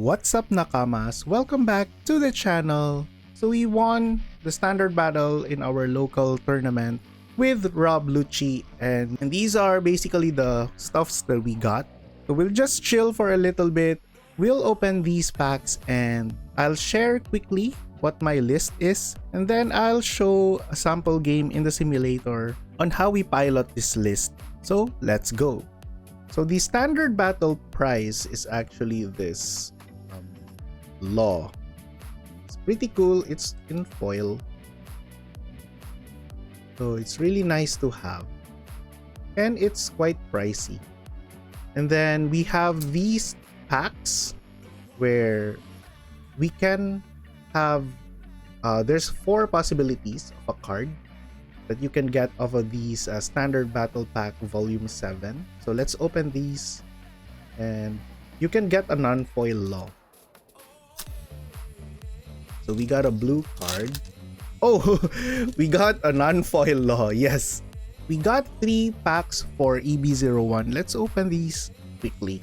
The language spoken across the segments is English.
What's up nakamas? Welcome back to the channel. So we won the standard battle in our local tournament with Rob Lucci, and these are basically the stuffs that we got. So we'll just chill for a little bit. We'll open these packs and I'll share quickly what my list is, and then I'll show a sample game in the simulator on how we pilot this list. So let's go. So the standard battle prize is actually this law. It's pretty cool. It's in foil, so it's really nice to have, and it's quite pricey. And then we have these packs where we can have there's 4 possibilities of a card that you can get off of these standard battle pack volume 7. So let's open these, and you can get a non-foil law. So we got a blue card. Oh, we got a non-foil law. Yes, we got 3 packs for EB01. Let's open these quickly.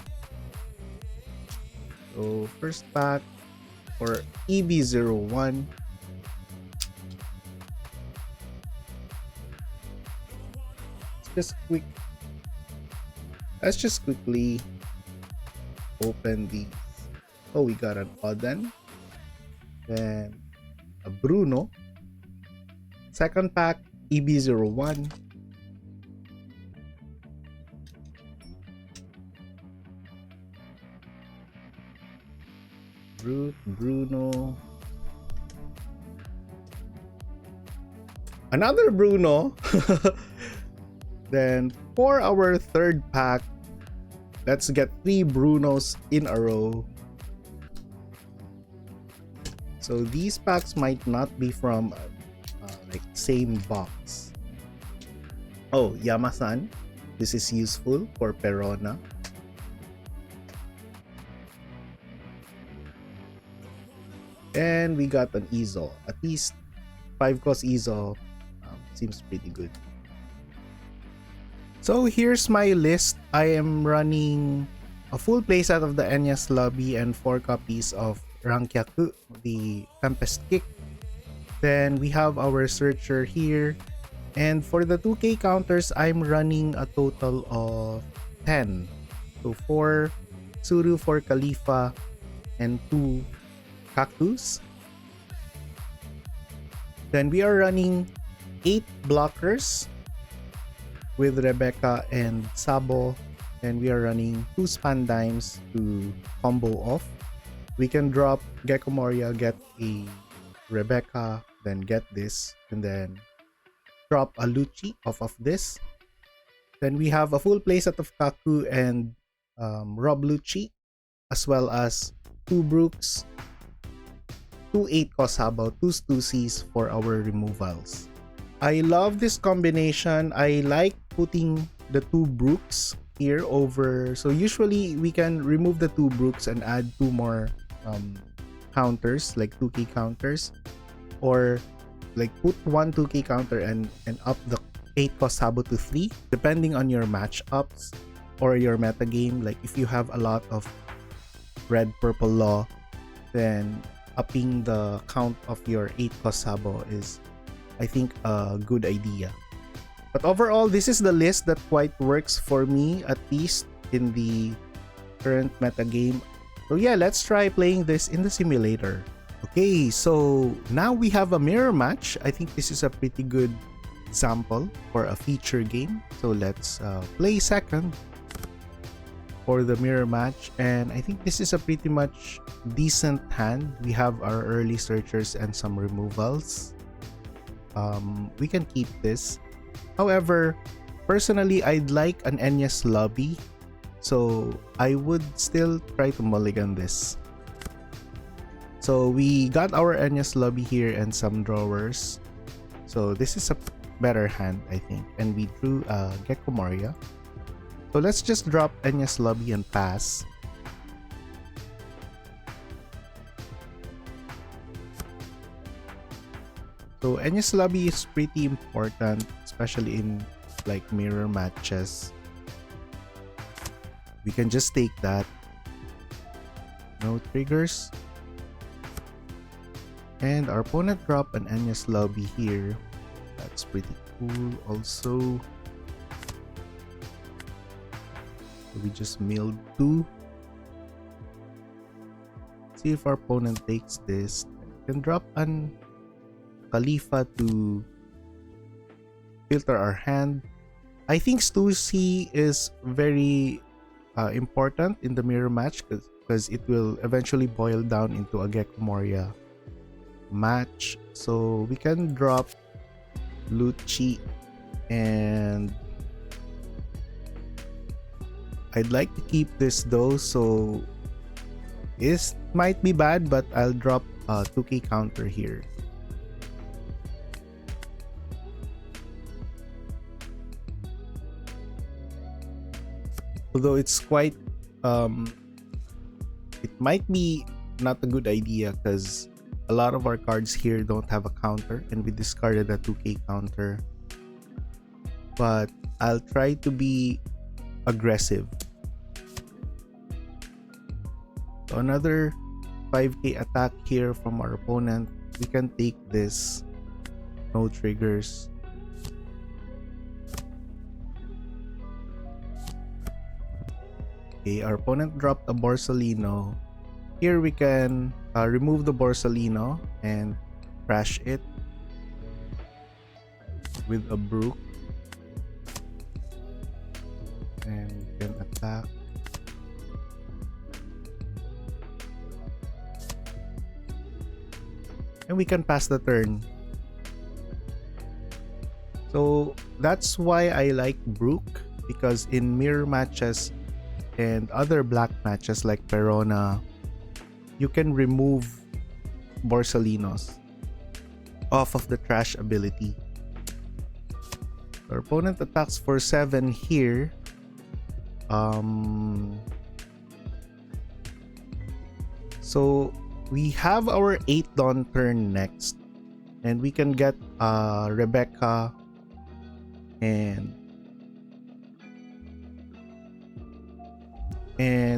So first pack for EB01. Let's just quickly open these. Oh, we got an Odin, then a Bruno. Second pack, EB01. Bruno. Another Bruno. Then for our third pack, let's get 3 Brunos in a row. So these packs might not be from like same box. Oh, Yamasan. This is useful for Perona. And we got an Izo. At least 5 cost Izo seems pretty good. So here's my list. I am running a full playset of the Enyas Lobby and 4 copies of Rankyaku, the Tempest Kick. Then we have our Searcher here. And for the 2K counters, I'm running a total of 10. So 4 Suru, 4 Khalifa, and 2 Cactus. Then we are running 8 blockers with Rebecca and Sabo. And we are running 2 Spandimes to combo off. We can drop Gecko Moria, get a Rebecca, then get this, and then drop a Lucci off of this. Then we have a full playset of Kaku and Rob Lucci, as well as 2 Brooks, 2 8-cost Sabo, 2 Stussies for our removals. I love this combination. I like putting the 2 Brooks here over. So usually we can remove the 2 Brooks and add 2 more counters, like 2K counters, or like put 1 2K counter and up the 8-cost Sabo to 3, depending on your matchups or your meta game. Like if you have a lot of red purple law, then upping the count of your 8-cost Sabo is, I think, a good idea. But overall, this is the list that quite works for me, at least in the current meta game. So yeah, let's try playing this in the simulator. Okay, so now we have a mirror match. I think this is a pretty good example for a feature game. So let's play second for the mirror match. And I think this is a pretty much decent hand. We have our early searchers and some removals. We can keep this. However, personally, I'd like an Enyas Lobby, so I would still try to mulligan this. So we got our Enyas Lobby here and some drawers. So this is a better hand, I think. And we drew Gecko Moria. So let's just drop Enyas Lobby and pass. So Enyas Lobby is pretty important, especially in like mirror matches. We can just take that. No triggers. And our opponent dropped an Anya's Lobby here. That's pretty cool also. So we just milled 2. See if our opponent takes this. We can drop an Khalifa to filter our hand. I think Stussy is very important in the mirror match because it will eventually boil down into a Gecko Moria match. So we can drop Lucci, and I'd like to keep this though, so it might be bad, but I'll drop a 2k counter here. Although it's quite it might be not a good idea because a lot of our cards here don't have a counter, and we discarded a 2k counter, but I'll try to be aggressive. So another 5k attack here from our opponent. We can take this. No triggers. Okay, our opponent dropped a Borsalino. Here we can remove the Borsalino and crash it with a Brook. And we can attack. And we can pass the turn. So that's why I like Brook, because in mirror matches and other black matches like Perona, you can remove Borsalinos off of the trash ability. Our opponent attacks for 7 here. So we have our 8 Dawn turn next, and we can get Rebecca and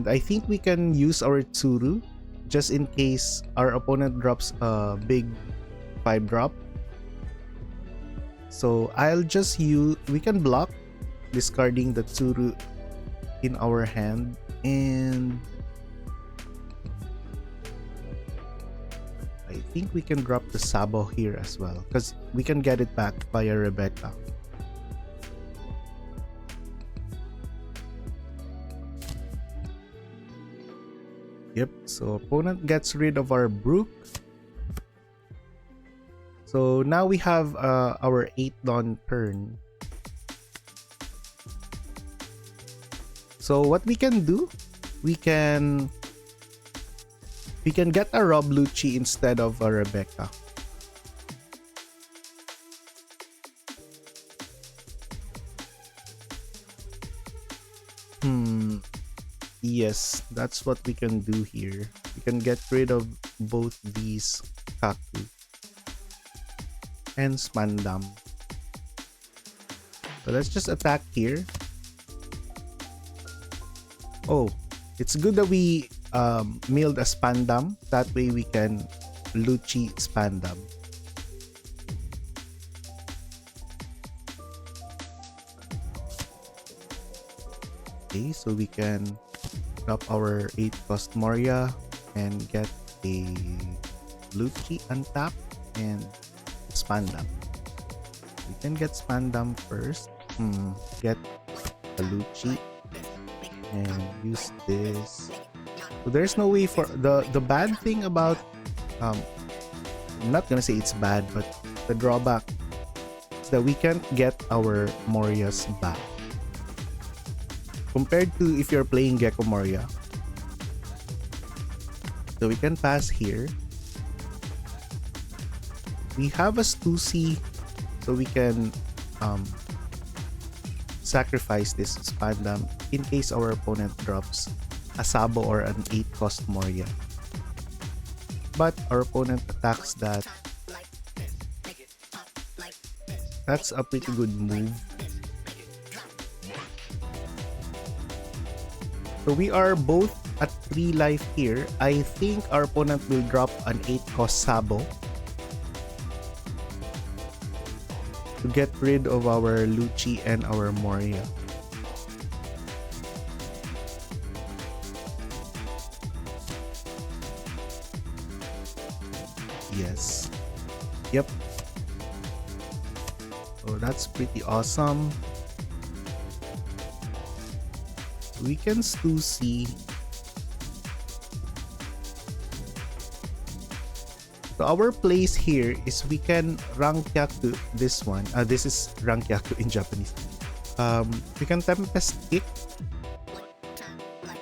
I think we can use our Tsuru just in case our opponent drops a big 5 drop. So I'll just use, we can block discarding the Tsuru in our hand, and I think we can drop the Sabo here as well because we can get it back via Rebecca. Yep, so opponent gets rid of our Brook. So now we have our 8 Dawn turn. So what we can do, we can get a Rob Lucci instead of a Rebecca. Yes, that's what we can do here. We can get rid of both these Kaku and Spandam. So let's just attack here. Oh, it's good that we milled a Spandam. That way we can Lucci Spandam. Okay, so we can drop our 8 cost Moria and get a Lucci untap and Spandam. We can get Spandam first. Get a Lucci and use this. So there's no way for the bad thing about I'm not gonna say it's bad, but the drawback is that we can't get our Morias back compared to if you're playing Gecko Moria. So we can pass here. We have a Stussy, so we can sacrifice this Spandam in case our opponent drops a Sabo or an 8 cost Moria. But our opponent attacks that. That's a pretty good move. So we are both at 3 life here, I think our opponent will drop an 8 cost Sabo to get rid of our Lucci and our Moria. Yes. Yep. So that's pretty awesome. We can still see. So our place here is we can Rankyaku this one. This is Rankyaku in Japanese. We can Tempest Kick.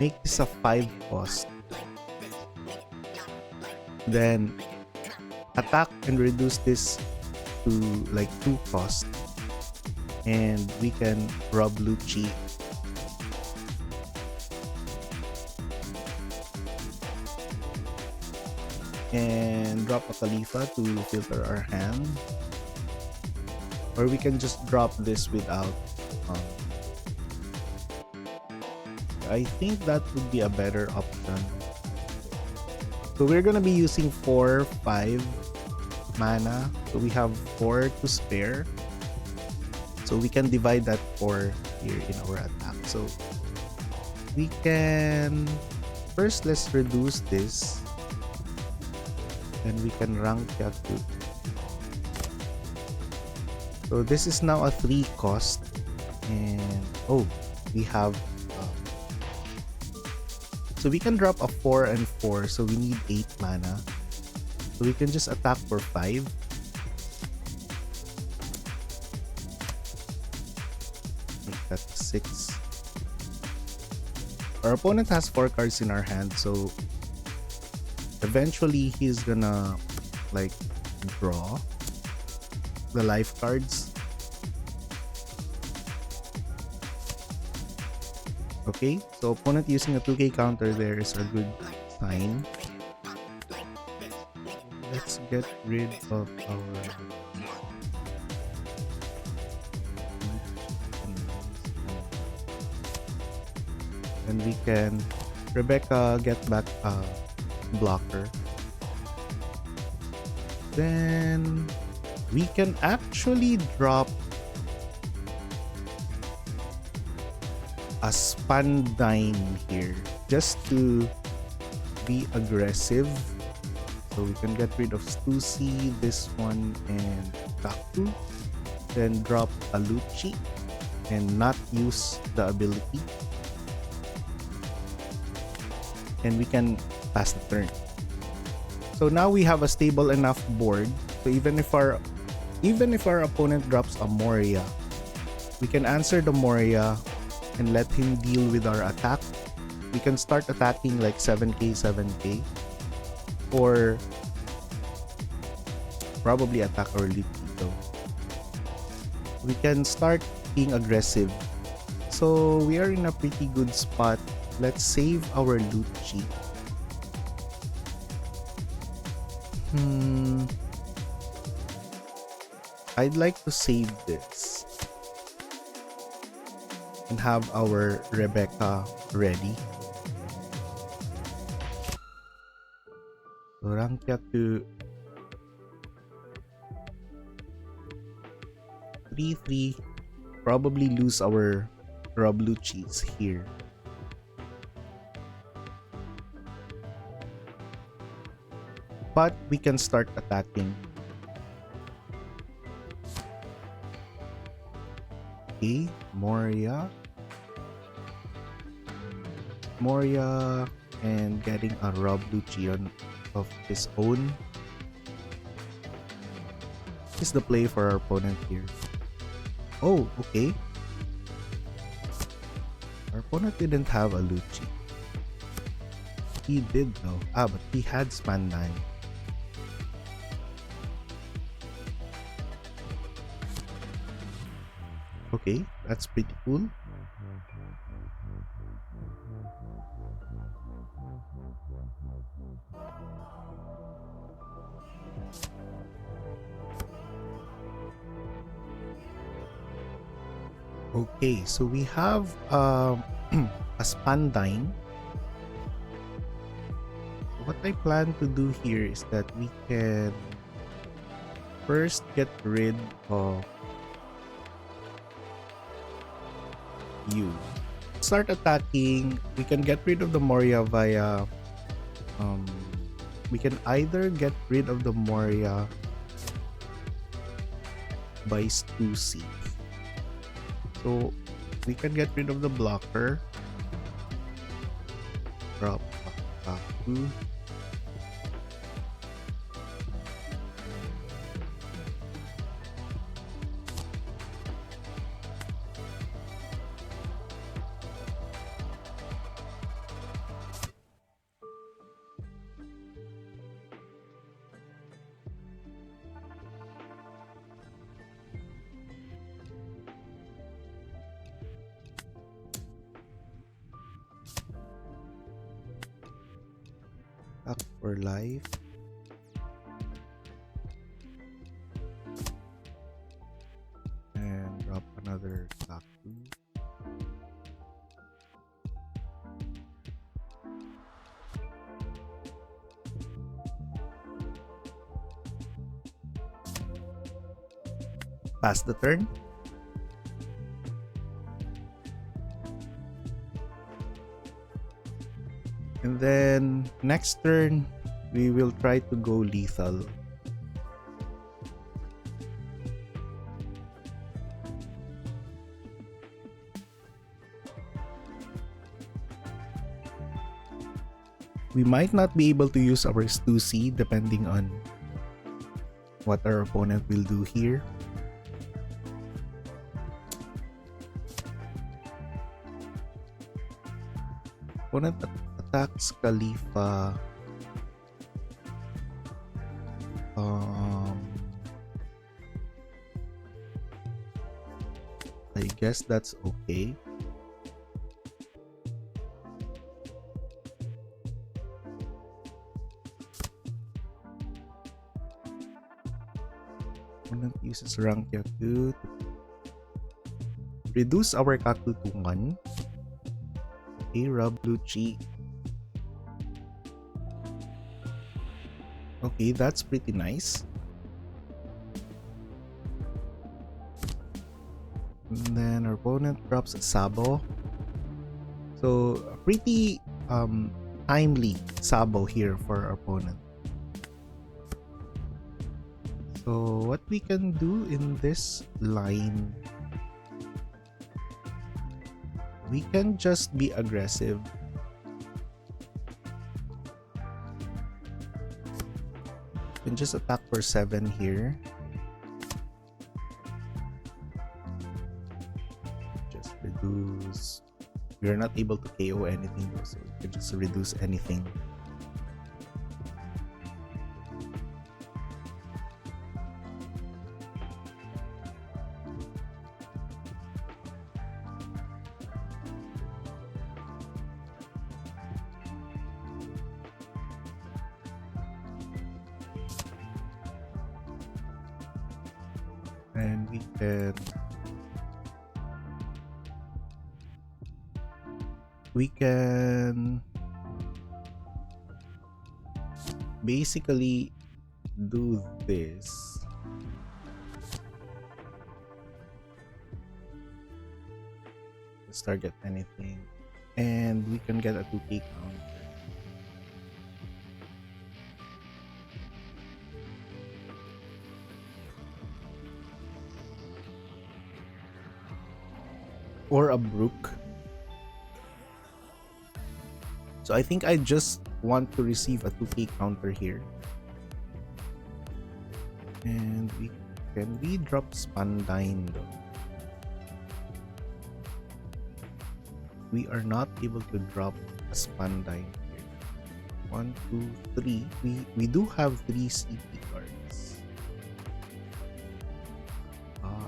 Make this a 5 cost. Then attack and reduce this to like 2 cost. And we can Rob Lucci. And drop a Khalifa to filter our hand, or we can just drop this without I think that would be a better option. So we're gonna be using 4-5 mana, so we have 4 to spare, so we can divide that 4 here in our attack. So we can first, let's reduce this. And we can Rankyaku. So this is now a 3 cost, and we have so we can drop a 4 and 4, so we need 8 mana, so we can just attack for 5. Make that 6. Our opponent has 4 cards in our hand, so eventually he's gonna like draw the life cards. Okay, so opponent using a 2k counter there is a good sign. Let's get rid of our and we can Rebecca get back blocker. Then we can actually drop a Spandine here just to be aggressive. So we can get rid of Stussy, this one, and Kaku. Then drop a Lucci and not use the ability. And we can pass the turn. So now we have a stable enough board. So even if our opponent drops a Moria, we can answer the Moria and let him deal with our attack. We can start attacking like 7k, or probably attack our Lipito. We can start being aggressive. So we are in a pretty good spot. Let's save our Lucci. I'd like to save this and have our Rebecca ready. So Rankyaku 3-3, probably lose our Rob Lucci's here. But we can start attacking. Okay, Moria, and getting a Rob Lucci of his own. This is the play for our opponent here. Oh, okay. Our opponent didn't have a Lucci. He did though. But he had Spandine. Okay, that's pretty cool. Okay, so we have a Spandine what I plan to do here is that we can first get rid of you. Start attacking. We can get rid of the Moria via we can either get rid of the Moria by Stussy. So we can get rid of the blocker. Drop Kaku. Back for life. And drop another Kaku. Pass the turn. And then next turn, we will try to go lethal. We might not be able to use our Stussy depending on what our opponent will do here. Opponent attacks Khalifa. I guess that's okay. Opponent uses rank Yaku to reduce our Kaku to 1. Okay, Rob Lucci. Okay, that's pretty nice. And then our opponent drops a Sabo. So pretty timely Sabo here for our opponent. So what we can do in this line, we can just be aggressive. We can just attack for 7 here. Just reduce. We are not able to KO anything though, so we can just reduce anything. And we can basically do this. Let's target anything, and we can get a 2K counter. Or a Brook. So I think I just want to receive a 2K counter here. And we drop Spandine though? We are not able to drop a Spandine here. 1, 2, 3. We do have 3 CP cards.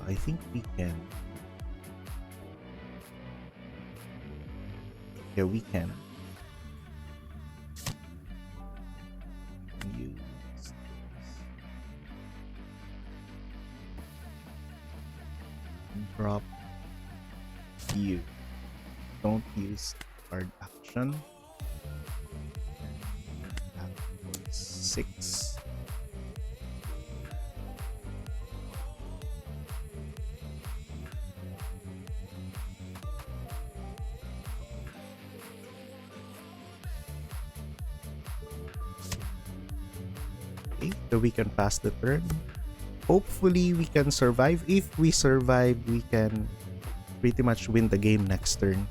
I think we can. Yeah, we can. Use this. Drop you. Don't use card action. 6. Okay, so we can pass the turn. Hopefully we can survive. If we survive, we can pretty much win the game next turn.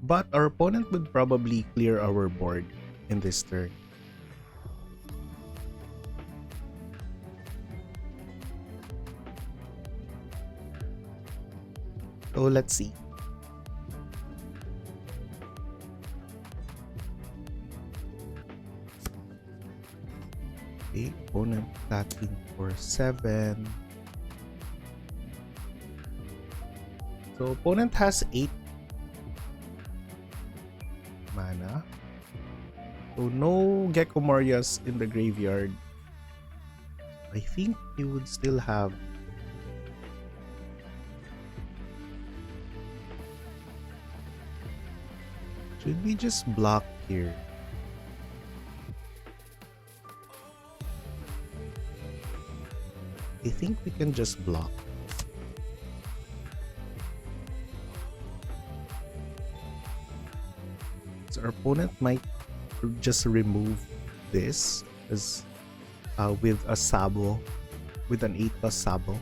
But our opponent would probably clear our board in this turn. So let's see. Okay, opponent attacking for 7. So opponent has 8 mana. So no Gecko Morias in the graveyard. I think he would still have should we just block here? I think we can just block. So our opponent might just remove this as with a Sabo, with an 8+ Sabo.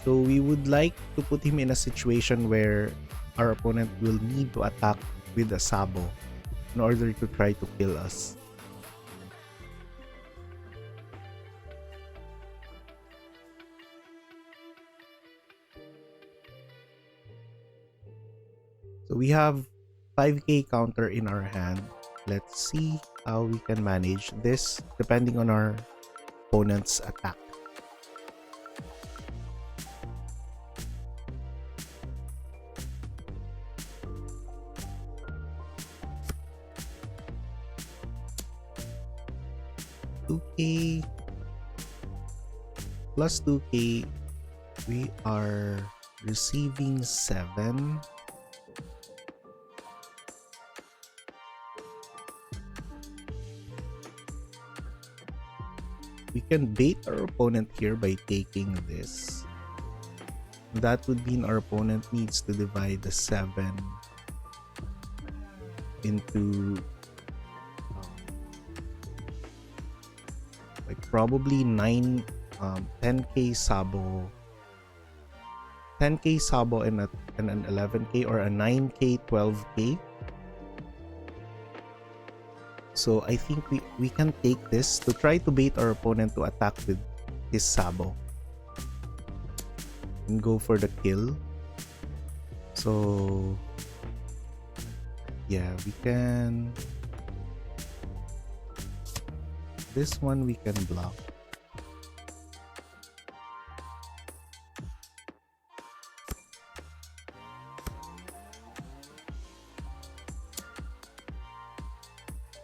So we would like to put him in a situation where our opponent will need to attack with a Sabo in order to try to kill us. So we have 5k counter in our hand. Let's see how we can manage this depending on our opponent's attack. $2k plus 2k, we are receiving 7. We can bait our opponent here by taking this. That would mean our opponent needs to divide the 7 into like probably 10k Sabo, 10k Sabo and an 11k, or a 9k 12k. So I think we can take this to try to bait our opponent to attack with his Sabo and go for the kill. So yeah, we can, this one we can block.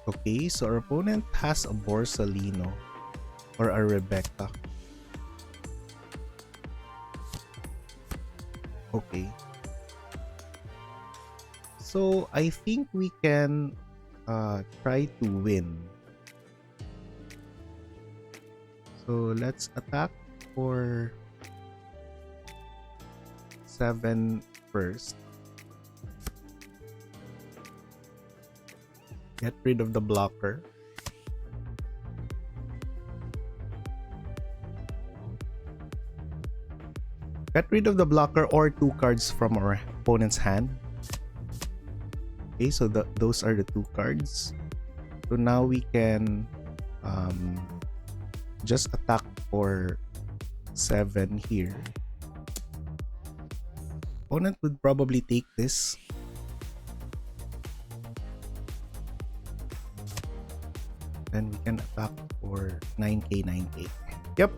Okay, so our opponent has a Borsalino or a Rebecca. Okay. So I think we can try to win. So let's attack for 7 first. Get rid of the blocker. Get rid of the blocker or 2 cards from our opponent's hand. Okay, so those are the 2 cards. So now we can just attack for 7 here. Opponent would probably take this. And we can attack for 9k, 9k. Yep,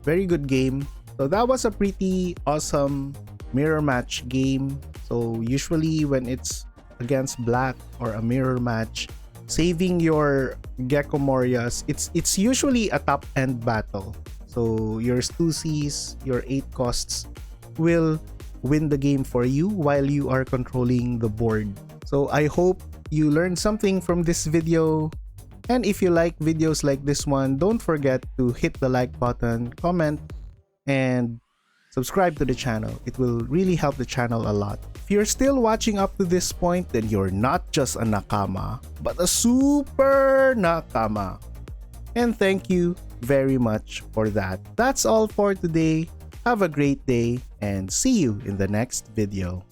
very good game. So that was a pretty awesome mirror match game. So usually when it's against black or a mirror match, saving your Gecko Morias, it's usually a top end battle. So your Stussies, your 8 costs will win the game for you while you are controlling the board. So I hope you learned something from this video. And if you like videos like this one, don't forget to hit the like button, comment, and subscribe to the channel. It will really help the channel a lot. If you're still watching up to this point, then you're not just a nakama, but a super nakama. And thank you very much for that. That's all for today. Have a great day and see you in the next video.